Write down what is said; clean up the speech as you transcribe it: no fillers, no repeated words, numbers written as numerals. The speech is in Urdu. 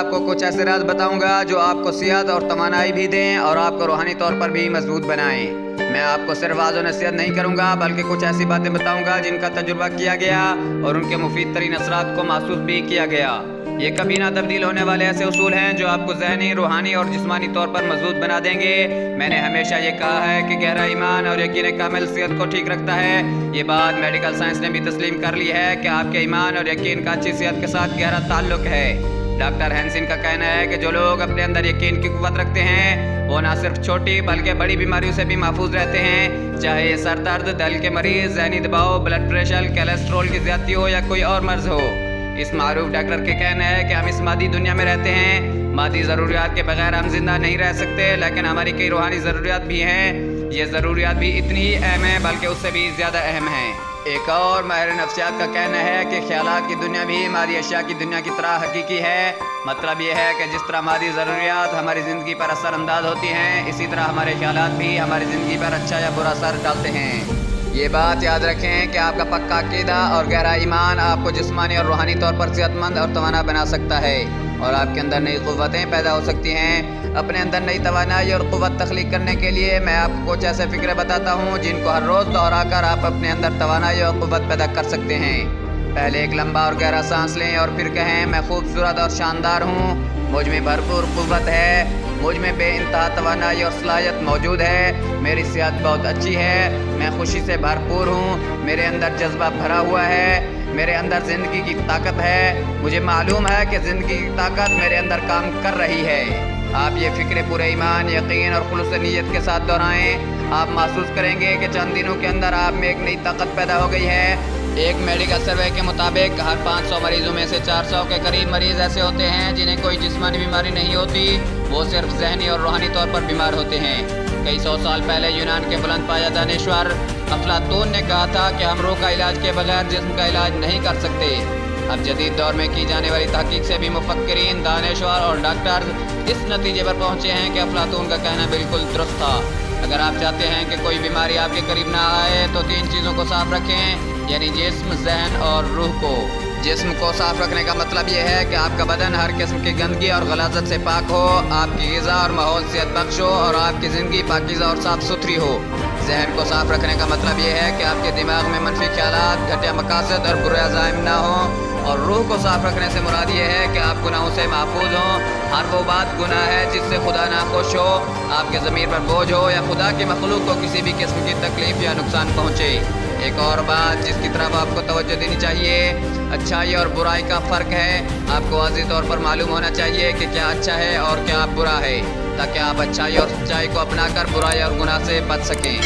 آپ کو کچھ ایسے راز بتاؤں گا جو آپ کو صحت اور توانائی بھی دیں اور آپ کو روحانی طور پر بھی مضبوط بنائیں۔ میں آپ کو صرف واضح نصیحت نہیں کروں گا بلکہ کچھ ایسی باتیں بتاؤں گا جن کا تجربہ کیا گیا اور ان کے مفید ترین اثرات کو محسوس بھی کیا گیا۔ یہ کبھی نہ تبدیل ہونے والے ایسے اصول ہیں جو آپ کو ذہنی، روحانی اور جسمانی طور پر مضبوط بنا دیں گے۔ میں نے ہمیشہ یہ کہا ہے کہ گہرا ایمان اور یقین کامل صحت کو ٹھیک رکھتا ہے۔ یہ بات میڈیکل سائنس نے بھی تسلیم کر لی ہے کہ آپ کے ایمان اور یقین کا اچھی صحت کے ساتھ گہرا تعلق ہے۔ ڈاکٹر ہینسن کا کہنا ہے کہ جو لوگ اپنے اندر یقین کی قوت رکھتے ہیں وہ نہ صرف چھوٹی بلکہ بڑی بیماریوں سے بھی محفوظ رہتے ہیں، چاہے یہ سر درد، دل کے مریض، ذہنی دباؤ، بلڈ پریشر، کولیسٹرول کی زیادتی ہو یا کوئی اور مرض ہو۔ اس معروف ڈاکٹر کے کہنا ہے کہ ہم اس مادی دنیا میں رہتے ہیں، مادی ضروریات کے بغیر ہم زندہ نہیں رہ سکتے، لیکن ہماری کئی روحانی ضروریات بھی ہیں۔ یہ ضروریات بھی اتنی ہی اہم ہیں بلکہ اس سے بھی زیادہ اہم ہیں۔ ایک اور ماہر نفسیات کا کہنا ہے کہ خیالات کی دنیا بھی مادی اشیاء کی دنیا کی طرح حقیقی ہے۔ مطلب یہ ہے کہ جس طرح مادی ضروریات ہماری زندگی پر اثر انداز ہوتی ہیں، اسی طرح ہمارے خیالات بھی ہماری زندگی پر اچھا یا برا اثر ڈالتے ہیں۔ یہ بات یاد رکھیں کہ آپ کا پکا عقیدہ اور گہرا ایمان آپ کو جسمانی اور روحانی طور پر صحت مند اور توانا بنا سکتا ہے، اور آپ کے اندر نئی قوتیں پیدا ہو سکتی ہیں۔ اپنے اندر نئی توانائی اور قوت تخلیق کرنے کے لیے میں آپ کو کچھ ایسے فکریں بتاتا ہوں جن کو ہر روز دہرا کر آپ اپنے اندر توانائی اور قوت پیدا کر سکتے ہیں۔ پہلے ایک لمبا اور گہرا سانس لیں اور پھر کہیں، میں خوبصورت اور شاندار ہوں، مجھ میں بھرپور قوت ہے، مجھ میں بے انتہا توانائی اور صلاحیت موجود ہے، میری صحت بہت اچھی ہے، میں خوشی سے بھرپور ہوں، میرے اندر جذبہ بھرا ہوا ہے، میرے اندر زندگی کی طاقت ہے، مجھے معلوم ہے کہ زندگی کی طاقت میرے اندر کام کر رہی ہے۔ آپ یہ فکریں پورے ایمان، یقین اور خلوص نیت کے ساتھ دہرائیں۔ آپ محسوس کریں گے کہ چند دنوں کے اندر آپ میں ایک نئی طاقت پیدا ہو گئی ہے۔ ایک میڈیکل سروے کے مطابق ہر 500 مریضوں میں سے 400 کے قریب مریض ایسے ہوتے ہیں جنہیں کوئی جسمانی بیماری نہیں ہوتی، وہ صرف ذہنی اور روحانی طور پر بیمار ہوتے ہیں۔ کئی سو سال پہلے یونان کے بلند پایہ دانشور افلاطون نے کہا تھا کہ ہم روح کا علاج کے بغیر جسم کا علاج نہیں کر سکتے۔ اب جدید دور میں کی جانے والی تحقیق سے بھی مفکرین، دانشور اور ڈاکٹر اس نتیجے پر پہنچے ہیں کہ افلاطون کا کہنا بالکل درست تھا۔ اگر آپ چاہتے ہیں کہ کوئی بیماری آپ کے قریب نہ آئے تو 3 چیزوں کو صاف رکھیں، یعنی جسم، ذہن اور روح کو۔ جسم کو صاف رکھنے کا مطلب یہ ہے کہ آپ کا بدن ہر قسم کی گندگی اور غلاظت سے پاک ہو، آپ کی غذا اور ماحول صحت بخش ہو اور آپ کی زندگی پاکیزہ اور صاف ستھری ہو۔ ذہن کو صاف رکھنے کا مطلب یہ ہے کہ آپ کے دماغ میں منفی خیالات، گھٹیا مقاصد اور برے عزائم نہ ہوں، اور روح کو صاف رکھنے سے مراد یہ ہے کہ آپ گناہوں سے محفوظ ہوں۔ ہر وہ بات گناہ ہے جس سے خدا ناخوش ہو، آپ کے ضمیر پر بوجھ ہو یا خدا کی مخلوق کو کسی بھی قسم کی تکلیف یا نقصان پہنچے۔ ایک اور بات جس کی طرف آپ کو توجہ دینی چاہیے، اچھائی اور برائی کا فرق ہے۔ آپ کو واضح طور پر معلوم ہونا چاہیے کہ کیا اچھا ہے اور کیا برا ہے، تاکہ آپ اچھائی اور سچائی کو اپنا کر برائی اور گناہ سے بچ سکیں۔